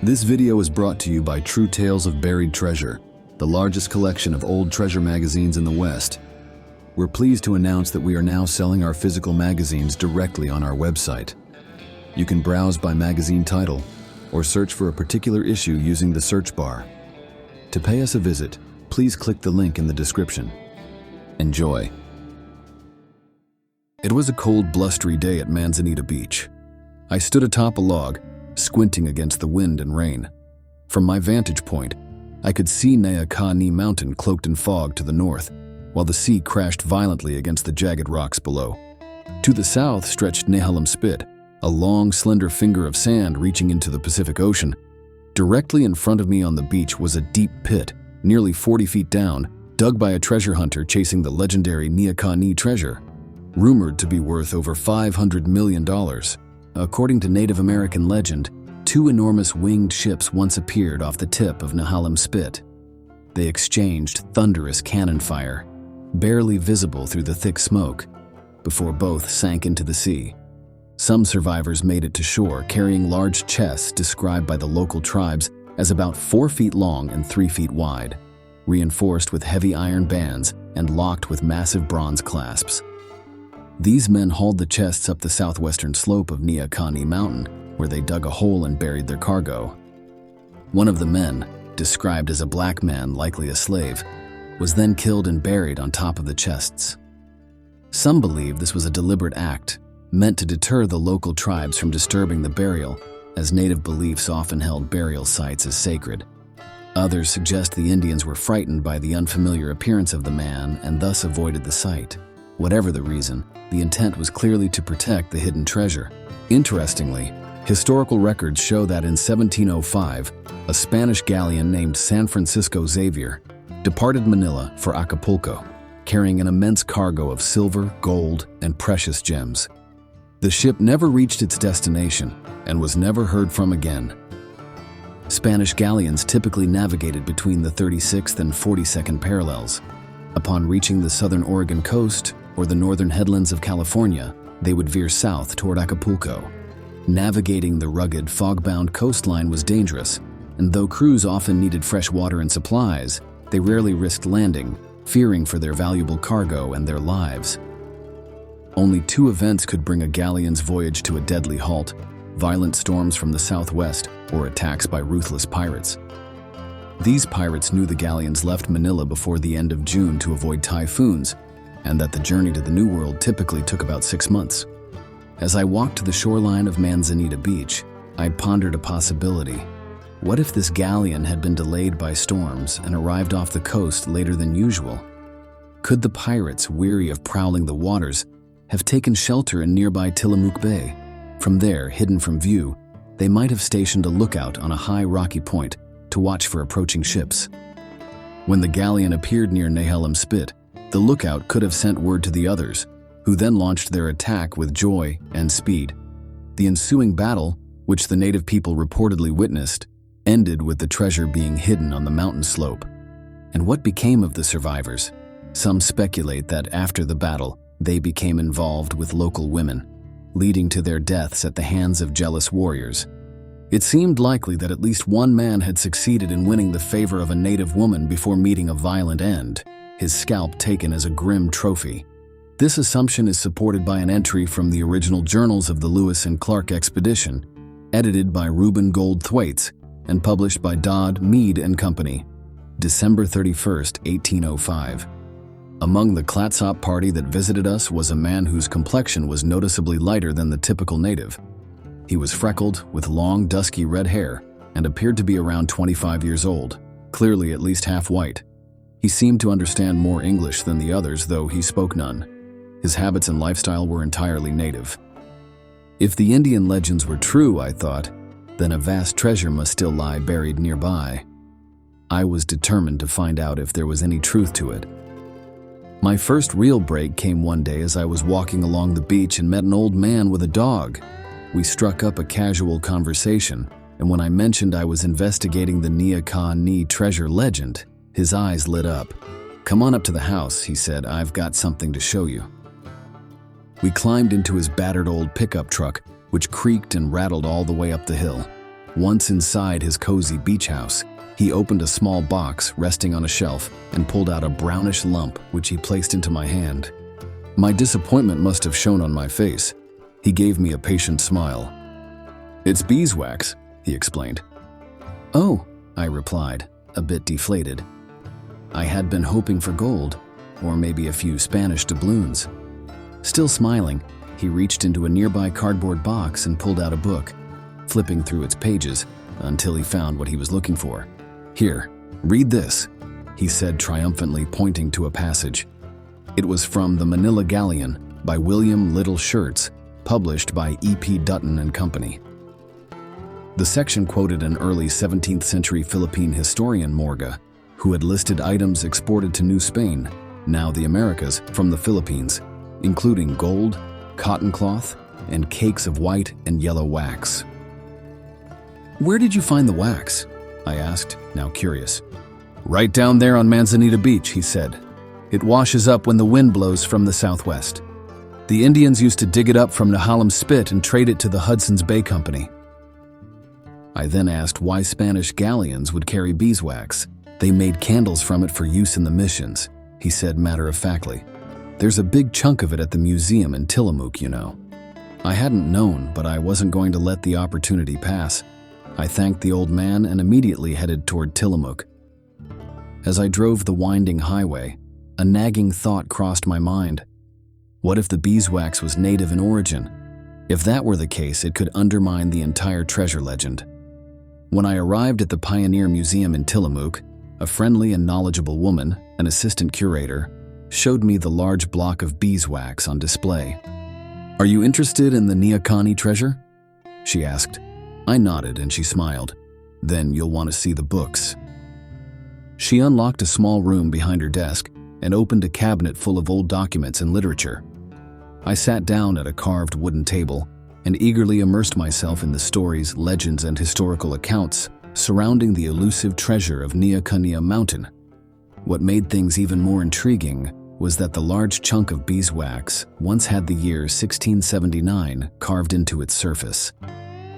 This video is brought to you by True Tales of Buried Treasure, the largest collection of old treasure magazines in the West. We're pleased to announce that we are now selling our physical magazines directly on our website. You can browse by magazine title or search for a particular issue using the search bar. To pay us a visit, please click the link in the description. Enjoy. It was a cold, blustery day at Manzanita Beach. I stood atop a log, squinting against the wind and rain. From my vantage point, I could see Neah-Kah-Nie mountain cloaked in fog to the north, while the sea crashed violently against the jagged rocks below. To the south stretched Nahalem Spit, a long, slender finger of sand reaching into the Pacific Ocean. Directly in front of me on the beach was a deep pit, nearly 40 feet down, dug by a treasure hunter chasing the legendary Neah-Kah-Nie treasure, rumored to be worth over $500 million. According to Native American legend, two enormous winged ships once appeared off the tip of Nahalem Spit. They exchanged thunderous cannon fire, barely visible through the thick smoke, before both sank into the sea. Some survivors made it to shore carrying large chests described by the local tribes as about 4 feet long and 3 feet wide, reinforced with heavy iron bands and locked with massive bronze clasps. These men hauled the chests up the southwestern slope of Neah-Kah-Nie mountain, where they dug a hole and buried their cargo. One of the men, described as a black man, likely a slave, was then killed and buried on top of the chests. Some believe this was a deliberate act, meant to deter the local tribes from disturbing the burial, as native beliefs often held burial sites as sacred. Others suggest the Indians were frightened by the unfamiliar appearance of the man and thus avoided the site. Whatever the reason, the intent was clearly to protect the hidden treasure. Interestingly, historical records show that in 1705, a Spanish galleon named San Francisco Xavier departed Manila for Acapulco, carrying an immense cargo of silver, gold, and precious gems. The ship never reached its destination and was never heard from again. Spanish galleons typically navigated between the 36th and 42nd parallels. Upon reaching the southern Oregon coast or the northern headlands of California, they would veer south toward Acapulco. Navigating the rugged, fog-bound coastline was dangerous, and though crews often needed fresh water and supplies, they rarely risked landing, fearing for their valuable cargo and their lives. Only two events could bring a galleon's voyage to a deadly halt: violent storms from the southwest or attacks by ruthless pirates. These pirates knew the galleons left Manila before the end of June to avoid typhoons, and that the journey to the New World typically took about 6 months. As I walked to the shoreline of Manzanita Beach, I pondered a possibility. What if this galleon had been delayed by storms and arrived off the coast later than usual? Could the pirates, weary of prowling the waters, have taken shelter in nearby Tillamook Bay? From there, hidden from view, they might have stationed a lookout on a high rocky point to watch for approaching ships. When the galleon appeared near Nahalem Spit, the lookout could have sent word to the others, who then launched their attack with joy and speed. The ensuing battle, which the native people reportedly witnessed, ended with the treasure being hidden on the mountain slope. And what became of the survivors? Some speculate that after the battle, they became involved with local women, leading to their deaths at the hands of jealous warriors. It seemed likely that at least one man had succeeded in winning the favor of a native woman before meeting a violent end, his scalp taken as a grim trophy. This assumption is supported by an entry from the original journals of the Lewis and Clark expedition, edited by Reuben Gold Thwaites and published by Dodd, Mead and Company, December 31st, 1805. Among the Clatsop party that visited us was a man whose complexion was noticeably lighter than the typical native. He was freckled, with long, dusky red hair, and appeared to be around 25 years old, clearly at least half white. He seemed to understand more English than the others, though he spoke none. His habits and lifestyle were entirely native. If the Indian legends were true, I thought, then a vast treasure must still lie buried nearby. I was determined to find out if there was any truth to it. My first real break came one day as I was walking along the beach and met an old man with a dog. We struck up a casual conversation, and when I mentioned I was investigating the Neah-Kah-Nie treasure legend, his eyes lit up. "Come on up to the house," he said. "I've got something to show you." We climbed into his battered old pickup truck, which creaked and rattled all the way up the hill. Once inside his cozy beach house, he opened a small box resting on a shelf and pulled out a brownish lump which he placed into my hand. My disappointment must have shown on my face. He gave me a patient smile. "It's beeswax," he explained. "Oh," I replied, a bit deflated. I had been hoping for gold, or maybe a few Spanish doubloons. Still smiling, he reached into a nearby cardboard box and pulled out a book, flipping through its pages until he found what he was looking for. "Here, read this," he said triumphantly, pointing to a passage. It was from The Manila Galleon by William Little Shirts, published by E.P. Dutton and Company. The section quoted an early 17th century Philippine historian, Morga, who had listed items exported to New Spain, now the Americas, from the Philippines, including gold, cotton cloth, and cakes of white and yellow wax. "Where did you find the wax?" I asked, now curious. "Right down there on Manzanita Beach," he said. "It washes up when the wind blows from the southwest. The Indians used to dig it up from Nahalem Spit and trade it to the Hudson's Bay Company." I then asked why Spanish galleons would carry beeswax. "They made candles from it for use in the missions," he said matter-of-factly. "There's a big chunk of it at the museum in Tillamook, you know." I hadn't known, but I wasn't going to let the opportunity pass. I thanked the old man and immediately headed toward Tillamook. As I drove the winding highway, a nagging thought crossed my mind. What if the beeswax was native in origin? If that were the case, it could undermine the entire treasure legend. When I arrived at the Pioneer Museum in Tillamook, a friendly and knowledgeable woman, an assistant curator, showed me the large block of beeswax on display. "Are you interested in the Neah-Kah-Nie treasure?" she asked. I nodded and she smiled. "Then you'll want to see the books." She unlocked a small room behind her desk and opened a cabinet full of old documents and literature. I sat down at a carved wooden table and eagerly immersed myself in the stories, legends, and historical accounts surrounding the elusive treasure of Neah-Kah-Nie Mountain. What made things even more intriguing was that the large chunk of beeswax once had the year 1679 carved into its surface.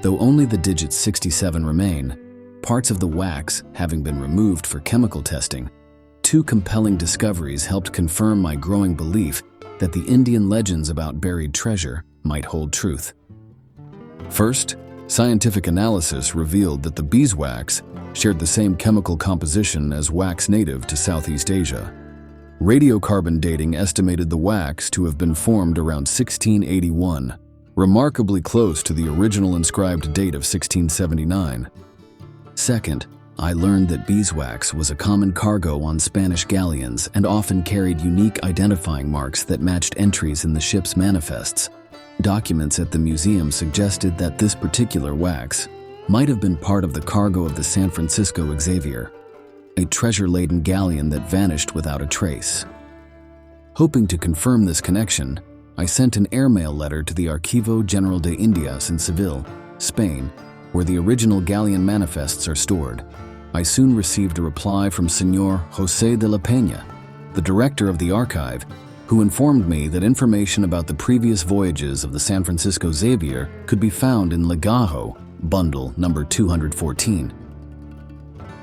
Though only the digit 67 remain, parts of the wax having been removed for chemical testing, two compelling discoveries helped confirm my growing belief that the Indian legends about buried treasure might hold truth. First, scientific analysis revealed that the beeswax shared the same chemical composition as wax native to Southeast Asia. Radiocarbon dating estimated the wax to have been formed around 1681, remarkably close to the original inscribed date of 1679. Second, I learned that beeswax was a common cargo on Spanish galleons and often carried unique identifying marks that matched entries in the ship's manifests. Documents at the museum suggested that this particular wax might have been part of the cargo of the San Francisco Xavier, a treasure-laden galleon that vanished without a trace. Hoping to confirm this connection, I sent an airmail letter to the Archivo General de Indias in Seville, Spain, where the original galleon manifests are stored. I soon received a reply from Señor José de la Peña, the director of the archive, who informed me that information about the previous voyages of the San Francisco Xavier could be found in Legajo, bundle number 214.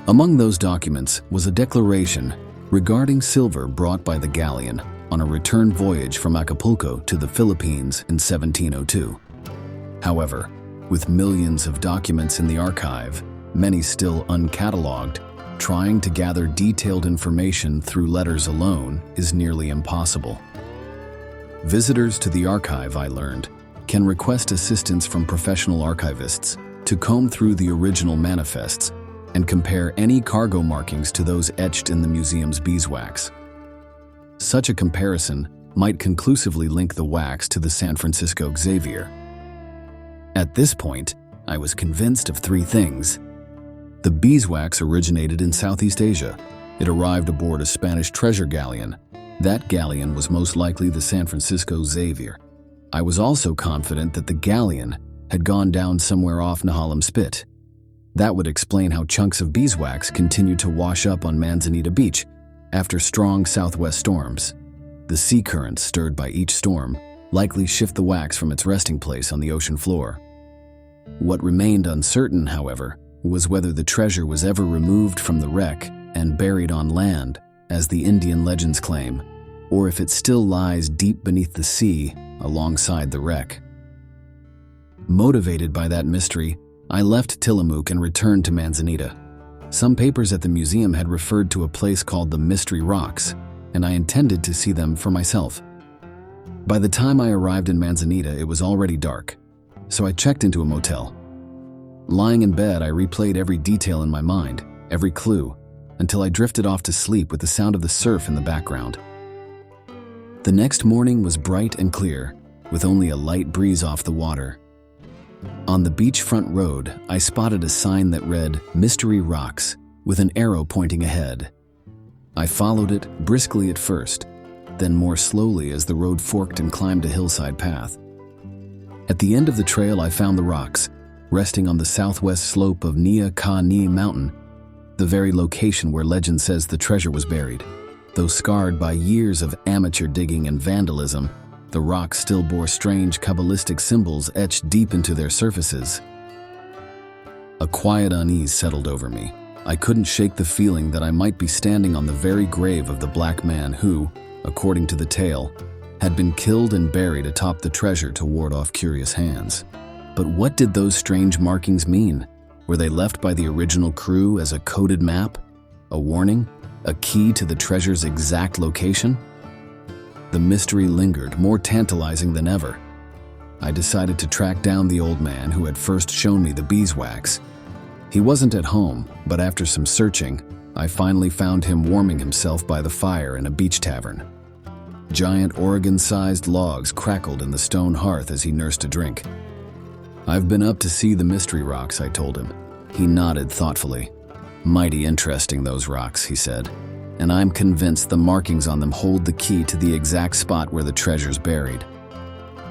Among those documents was a declaration regarding silver brought by the galleon on a return voyage from Acapulco to the Philippines in 1702. However, with millions of documents in the archive, many still uncatalogued, trying to gather detailed information through letters alone is nearly impossible. Visitors to the archive, I learned, can request assistance from professional archivists to comb through the original manifests and compare any cargo markings to those etched in the museum's beeswax. Such a comparison might conclusively link the wax to the San Francisco Xavier. At this point, I was convinced of three things. The beeswax originated in Southeast Asia. It arrived aboard a Spanish treasure galleon. That galleon was most likely the San Francisco Xavier. I was also confident that the galleon had gone down somewhere off Nahalem Spit. That would explain how chunks of beeswax continued to wash up on Manzanita Beach after strong southwest storms. The sea currents stirred by each storm likely shift the wax from its resting place on the ocean floor. What remained uncertain, however, was whether the treasure was ever removed from the wreck and buried on land, as the Indian legends claim, or if it still lies deep beneath the sea alongside the wreck. Motivated by that mystery, I left Tillamook and returned to Manzanita. Some papers at the museum had referred to a place called the Mystery Rocks, and I intended to see them for myself. By the time I arrived in Manzanita, it was already dark, so I checked into a motel. Lying in bed, I replayed every detail in my mind, every clue, until I drifted off to sleep with the sound of the surf in the background. The next morning was bright and clear, with only a light breeze off the water. On the beachfront road, I spotted a sign that read Mystery Rocks with an arrow pointing ahead. I followed it briskly at first, then more slowly as the road forked and climbed a hillside path. At the end of the trail, I found the rocks, resting on the southwest slope of Neah-Kah-Nie mountain, the very location where legend says the treasure was buried. Though scarred by years of amateur digging and vandalism, the rocks still bore strange Kabbalistic symbols etched deep into their surfaces. A quiet unease settled over me. I couldn't shake the feeling that I might be standing on the very grave of the black man who, according to the tale, had been killed and buried atop the treasure to ward off curious hands. But what did those strange markings mean? Were they left by the original crew as a coded map? A warning? A key to the treasure's exact location? The mystery lingered, more tantalizing than ever. I decided to track down the old man who had first shown me the beeswax. He wasn't at home, but after some searching, I finally found him warming himself by the fire in a beach tavern. Giant Oregon-sized logs crackled in the stone hearth as he nursed a drink. "I've been up to see the mystery rocks," I told him. He nodded thoughtfully. "Mighty interesting, those rocks," he said, "and I'm convinced the markings on them hold the key to the exact spot where the treasure's buried."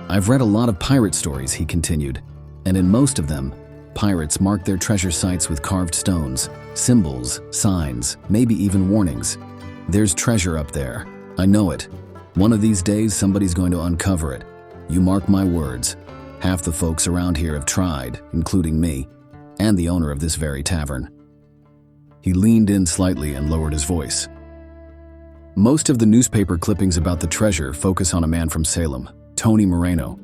"I've read a lot of pirate stories," he continued, "and in most of them, pirates mark their treasure sites with carved stones, symbols, signs, maybe even warnings. There's treasure up there. I know it. One of these days, somebody's going to uncover it. You mark my words. Half the folks around here have tried, including me, and the owner of this very tavern." He leaned in slightly and lowered his voice. "Most of the newspaper clippings about the treasure focus on a man from Salem, Tony Moreno.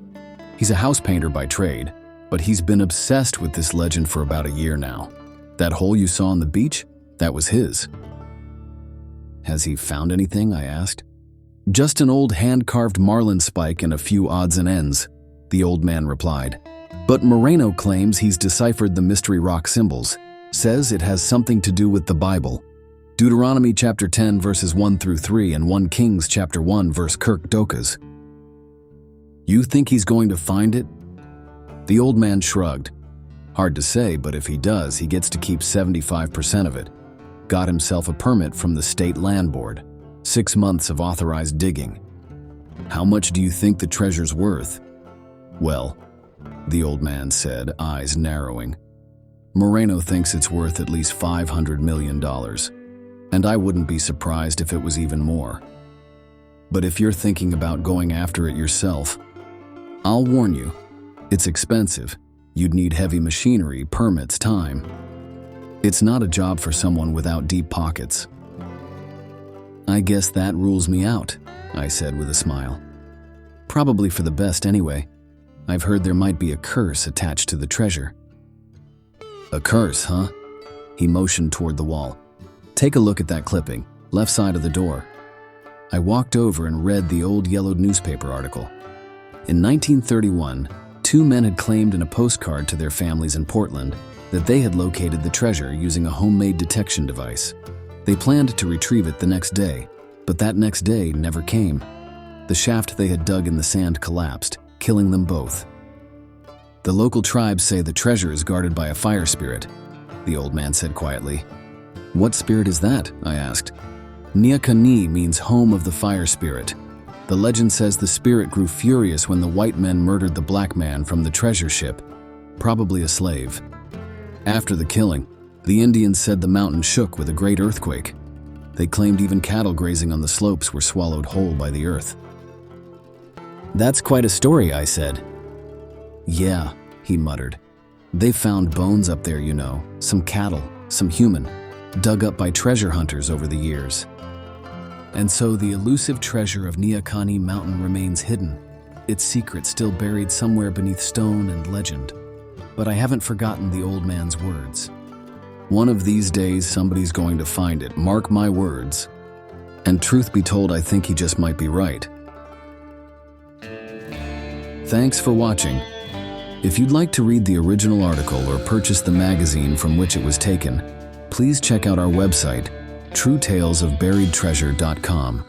He's a house painter by trade, but he's been obsessed with this legend for about a year now. That hole you saw on the beach, that was his." "Has he found anything?" I asked. "Just an old hand-carved marlin spike and a few odds and ends," the old man replied. "But Moreno claims he's deciphered the mystery rock symbols, says it has something to do with the Bible. Deuteronomy chapter 10 verses 1 through 3 and 1 Kings chapter 1 verse Kirk Dokas." "You think he's going to find it?" The old man shrugged. "Hard to say, but if he does, he gets to keep 75% of it. Got himself a permit from the state land board. 6 months of authorized digging." "How much do you think the treasure's worth?" "Well," the old man said, eyes narrowing, "Moreno thinks it's worth at least $500 million, and I wouldn't be surprised if it was even more. But if you're thinking about going after it yourself, I'll warn you, it's expensive. You'd need heavy machinery, permits, time. It's not a job for someone without deep pockets." "I guess that rules me out," I said with a smile. "Probably for the best anyway. I've heard there might be a curse attached to the treasure." "A curse, huh?" He motioned toward the wall. "Take a look at that clipping, left side of the door." I walked over and read the old yellowed newspaper article. In 1931, 2 men had claimed in a postcard to their families in Portland that they had located the treasure using a homemade detection device. They planned to retrieve it the next day, but that next day never came. The shaft they had dug in the sand collapsed, killing them both. "The local tribes say the treasure is guarded by a fire spirit," the old man said quietly. "What spirit is that?" I asked. "Neah-Kah-Nie means home of the fire spirit. The legend says the spirit grew furious when the white men murdered the black man from the treasure ship, probably a slave. After the killing, the Indians said the mountain shook with a great earthquake. They claimed even cattle grazing on the slopes were swallowed whole by the earth." "That's quite a story," I said. "Yeah," he muttered. They found bones up there, some cattle, some human, dug up by treasure hunters over the years. And so the elusive treasure of Neah-Kah-Nie Mountain remains hidden, its secret still buried somewhere beneath stone and legend. But I haven't forgotten the old man's words. One of these days, somebody's going to find it, mark my words. And truth be told, I think he just might be right. Thanks for watching. If you'd like to read the original article or purchase the magazine from which it was taken, please check out our website, truetalesofburiedtreasure.com.